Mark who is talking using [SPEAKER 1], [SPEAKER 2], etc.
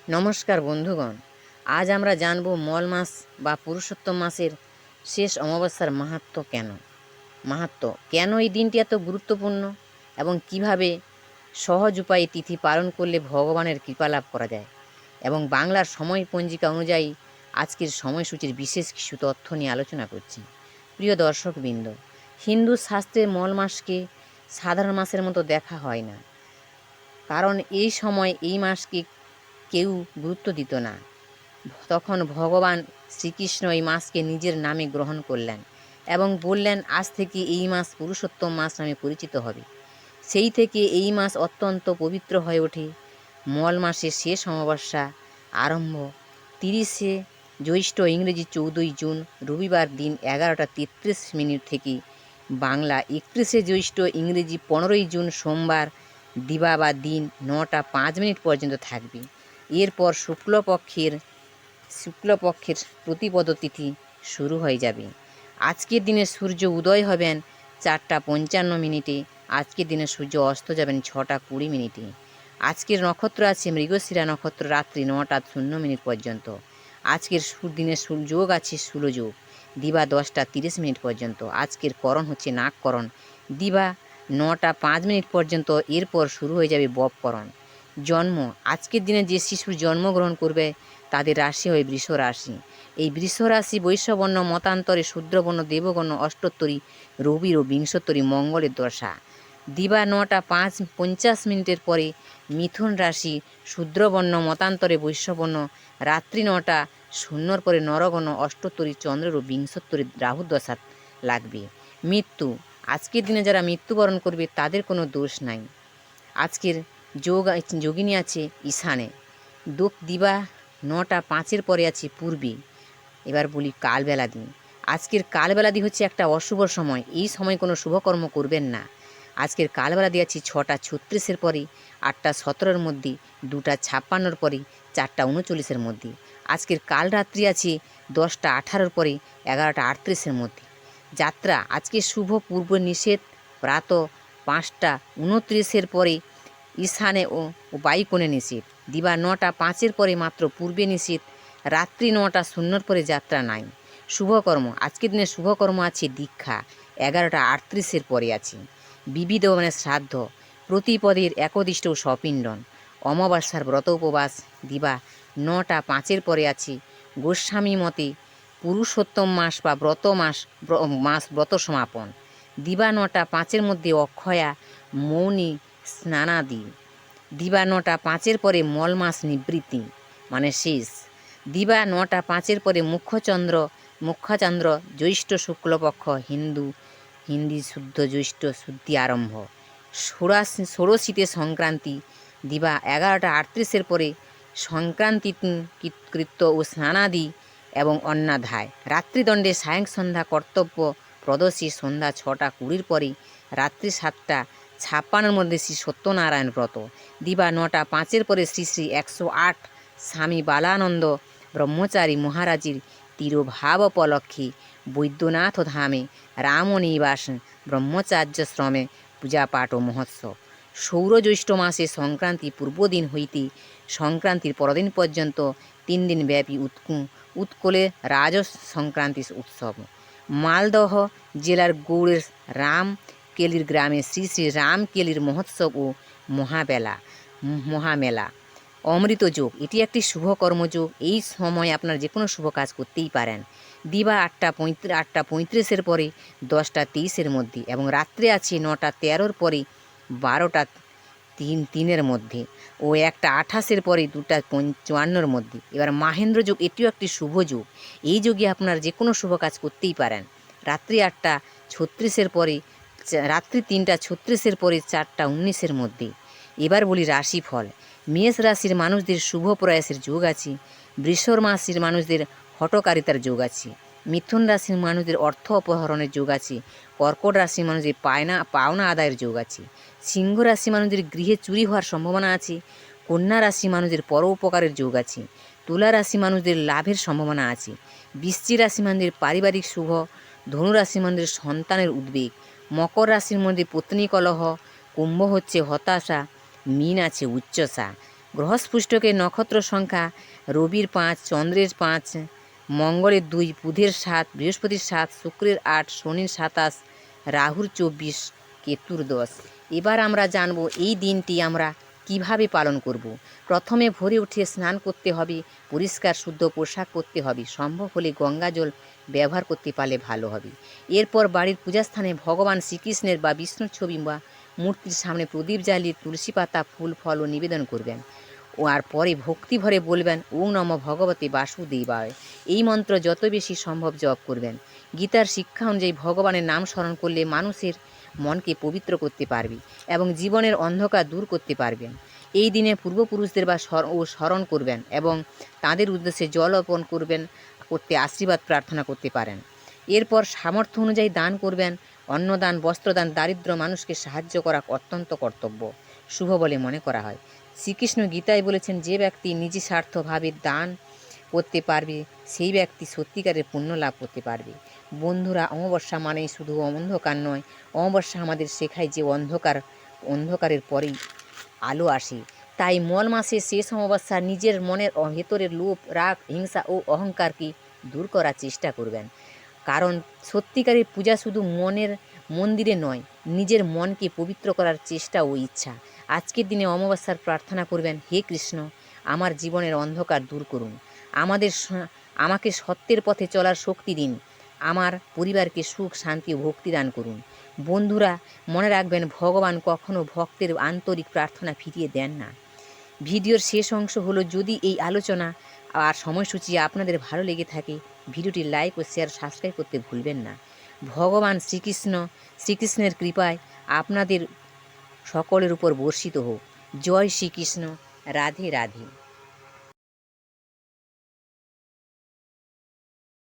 [SPEAKER 1] নমস্কার বন্ধুগণ, আজ আমরা জানব মল মাস বা পুরুষোত্তম মাসের শেষ অমাবস্যার মাহাত্ম্য কেন এই দিনটি এত গুরুত্বপূর্ণ এবং কিভাবে সহজ উপায়ে তিথি পালন করলে ভগবানের কৃপা লাভ করা যায় এবং বাংলার সময় পঞ্জিকা অনুযায়ী আজকের সময়সূচির বিশেষ কিছু তথ্য নিয়ে আলোচনা করছি। প্রিয় দর্শকবৃন্দ, হিন্দু শাস্ত্রে মল মাসকে সাধারণ মাসের মতো দেখা হয় না, কারণ এই সময় এই মাসকে কেউ গুরুত্ব দিত না। তখন ভগবান শ্রীকৃষ্ণ এই মাসকে নিজের নামে গ্রহণ করলেন এবং বললেন, আজ থেকে এই মাস পুরুষোত্তম মাস নামে পরিচিত হবে। সেই থেকে এই মাস অত্যন্ত পবিত্র হয়ে ওঠে। মল মাসের শেষ অমাবস্যা আরম্ভ 30শে জ্যৈষ্ঠ ইংরেজি 14ই জুন রবিবার দিন 11টা 33 থেকে বাংলা 31শে জ্যৈষ্ঠ ইংরেজি 15ই জুন সোমবার দিবা বা দিন 9টা 5 পর্যন্ত থাকবে। এরপর শুক্লপক্ষের প্রতিপদ তিথি শুরু হয়ে যাবে। আজকের দিনে সূর্য উদয় হবেন 4টা 55। আজকের দিনে সূর্য অস্ত যাবেন 6টা 20। আজকের নক্ষত্র আছে মৃগশিরা নক্ষত্র রাত্রি 9টা 0 পর্যন্ত। আজকের দিনে যোগ আছে স্থূলযোগ দিবা 10টা 30 পর্যন্ত। আজকের করণ হচ্ছে নাগকরণ দিবা 9টা 5 পর্যন্ত। এরপর শুরু হয়ে যাবে বপকরণ। জন্ম, আজকের দিনে যে শিশুর জন্মগ্রহণ করবে তাদের রাশি হয় বৃষ রাশি। এই বৃষ রাশি বৈশ্যবর্ণ, মতান্তরে শূদ্রবর্ণ, দেবগণ, অষ্টোত্তরী রবির ও বিংশোত্তরী মঙ্গলের দশা। দিবা 9টা 50 পরে মিথুন রাশি, শূদ্রবর্ণ, মতান্তরে বৈশ্যবর্ণ, রাত্রি 9টা 0 পরে নরগণ, অষ্টোত্তরী চন্দ্রের ও বিংশোত্তরী রাহুর দশা লাগবে। মৃত্যু, আজকের দিনে যারা মৃত্যুবরণ করবে তাদের কোনো দোষ নাই। আজকের যোগিনী আছে ঈশানে। দিবা 9টা 5 পরে আছে পূর্বে। এবার বলি কালবেলা দিন। আজকের কালবেলা দি হচ্ছে একটা অশুভ সময়। এই সময় কোনো শুভকর্ম করবেন না। আজকের কালবেলা দিয়ে আছে 6টা 36 পরে 8টা 17 মধ্যে, 2টা 56 পরে 4টা 39 মধ্যে। আজকের কাল রাত্রি আছে 10টা 18 পরে 11টা 38 মধ্যে। যাত্রা, আজকে শুভ পূর্ব নিষেধ প্রাত 5টা 29 পরে ঈশানে ও বায়ুকোণে নিষেধ। দিবা 9টা 5 পরে মাত্র পূর্বে নিষেধ। রাত্রি 9টা 0 পরে যাত্রা নাই। শুভকর্ম, আজকের দিনে শুভকর্ম আছে দীক্ষা 11টা 38 পরে আছে। বিবিধ মানে শ্রাদ্ধ, প্রতিপদের একদিষ্ট ও সপিণ্ডন, অমাবস্যার ব্রত উপবাস দিবা 9টা 5 পরে আছে। গোস্বামী মতে পুরুষোত্তম মাস বা ব্রত সমাপন দিবা 9টা 5 মধ্যে অক্ষয়া মৌনী স্নানাদি। দিবা 9টা 5 পরে মল মাস নিবৃত্তি মানে শেষ। দিবা 9টা 5 পরে মুখ্যচন্দ্র জ্যৈষ্ঠ শুক্লপক্ষ হিন্দি শুদ্ধ জ্যৈষ্ঠ শুদ্ধি আরম্ভ। ষোড়শীতে সংক্রান্তি দিবা 11টা 38 পরে সংক্রান্তি কৃত্য ও স্নানাদি এবং অন্নাধায়। রাত্রিদণ্ডে সায়ং সন্ধ্যা কর্তব্য প্রদোষী সন্ধ্যা 6টা 20 পরে। রাত্রি 7টা 56 মধ্যে শ্রী সত্যনারায়ণ ব্রত। দিবা 9টা 5 পরে শ্রী শ্রী 108 স্বামী বালানন্দ ব্রহ্মচারী মহারাজের তিরোভাবোপলক্ষে বৈদ্যনাথ ধামে রামনিবাস ব্রহ্মচার্যশ্রমে পূজাপাঠ ও মহোৎসব। সৌরজ্যৈষ্ঠ মাসে সংক্রান্তি পূর্বদিন হইতে সংক্রান্তির পরদিন পর্যন্ত 3 দিন ব্যাপী উৎকলে রাজ সংক্রান্তি উৎসব। মালদহ জেলার গৌড়ের রামকেলির গ্রামে শ্রী শ্রী রামকেলির মহোৎসব ও মহামেলা। অমৃত যোগ, এটি একটি শুভ কর্মযোগ। এই সময় আপনার যে কোনো শুভ কাজ করতেই পারেন। দিবা 8টা 35 পরে 10টা 23 মধ্যে এবং রাত্রে আছে 9টা 13 পরে 12টা 3 মধ্যে ও 1টা 28 পরে 2টা 54 মধ্যে। এবার মাহেন্দ্র যোগ, এটিও একটি শুভ যোগ। এই যোগে আপনার যে কোনো শুভ কাজ করতেই পারেন। রাত্রি 8টা 36 পরে রাত্রি 3টা 36 পরে 4টা 19 মধ্যে। এবার বলি রাশিফল। মেষ রাশির মানুষদের শুভ প্রয়াসের যোগ আছে। বৃষ রাশির মানুষদের হঠকারিতার যোগ আছে। মিথুন রাশির মানুষদের অর্থ অপহরণের যোগ আছে। কর্কট রাশির মানুষদের পাওনা আদায়ের যোগ আছে। সিংহ রাশি মানুষদের গৃহে চুরি হওয়ার সম্ভাবনা আছে। কন্যা রাশি মানুষদের পর উপকারের যোগ আছে। তুলা রাশি মানুষদের লাভের সম্ভাবনা আছে। বৃশ্চিক রাশি মানুষদের পারিবারিক শুভ। ধনু রাশি মানুষদের সন্তানের উদ্বেগ। মকর রাশির মধ্যে পত্নী কলহ। কুম্ভ হচ্ছে হতাশা। মীন আছে উচ্চসা। গ্রহস্পুষ্টকের নক্ষত্র সংখ্যা রবির 5, চন্দ্রের 5, মঙ্গলের 2, বুধের 7, বৃহস্পতির 7, শুক্রের 8, শনির 27, রাহুর 24, কেতুর 10। এবার আমরা জানব এই দিনটি আমরা কিভাবে পালন করব। প্রথমে ভোরে উঠে স্নান করতে হবে, পরিষ্কার শুদ্ধ পোশাক পরতে হবে, সম্ভব হলে গঙ্গা জল ব্যবহার করতে পারলে ভালো হবে। এরপর বাড়ির পূজাস্থানে ভগবান শ্রীকৃষ্ণের বা বিষ্ণুর ছবি বা মূর্তির সামনে প্রদীপ জ্বালিয়ে তুলসী পাতা, ফুল ফল ও নিবেদন করবেন ও আর পরে ভক্তি ভরে বলবেন ওং নম ভগবতে বাসুদেবায়। এই মন্ত্র যত বেশি সম্ভব জপ করবেন। গীতার শিক্ষা অনুযায়ী ভগবানের নাম স্মরণ করলে মানুষের মনকে পবিত্র করতে পারবে এবং জীবনের অন্ধকার দূর করতে পারবেন। এই দিনে পূর্বপুরুষদের বা স্মরণ করবেন এবং তাদের উদ্দেশ্যে জল অর্পণ করতে আশীর্বাদ প্রার্থনা করতে পারেন। এরপর সামর্থ্য অনুযায়ী দান করবেন। অন্নদান, বস্ত্রদান, দারিদ্র মানুষকে সাহায্য করা অত্যন্ত কর্তব্য, শুভ বলে মনে করা হয়। শ্রীকৃষ্ণ গীতায় বলেছেন, যে ব্যক্তি নিজে স্বার্থভাবে দান করতে পারবে সেই ব্যক্তি সত্যিকারের পুণ্য লাভ করতে পারবে। বন্ধুরা, অমাবস্যা মানেই শুধু অন্ধকার নয়, অমাবস্যা আমাদের শেখায় যে অন্ধকারের পরেই আলো আসে। তাই মল মাসের শেষ অমাবস্যা নিজের মনের ভেতরের লোভ, রাগ, হিংসা ও অহংকারকে দূর করার চেষ্টা করবেন। কারণ সত্যিকারের পূজা শুধু মন্দিরে নয়, নিজের মনকে পবিত্র করার চেষ্টা ও ইচ্ছা। আজকের দিনে অমাবস্যার প্রার্থনা করবেন, হে কৃষ্ণ, আমার জীবনের অন্ধকার দূর করুন, আমাকে সত্যের পথে চলার শক্তি দিন, আমার পরিবারকে সুখ, শান্তি ও ভক্তি দান করুন। বন্ধুরা, মনে রাখবেন, ভগবান কখনো ভক্তের আন্তরিক প্রার্থনা ফিরিয়ে দেন না। ভিডিওর শেষ অংশ হলো, যদি এই আলোচনা আর সময়সূচি আপনাদের ভালো লেগে থাকে, ভিডিওটি লাইক ও শেয়ার, সাবস্ক্রাইব করতে ভুলবেন না। ভগবান শ্রীকৃষ্ণের কৃপায় আপনাদের সকলের উপর বর্ষিত হোক। জয় শ্রীকৃষ্ণ। রাধে রাধে।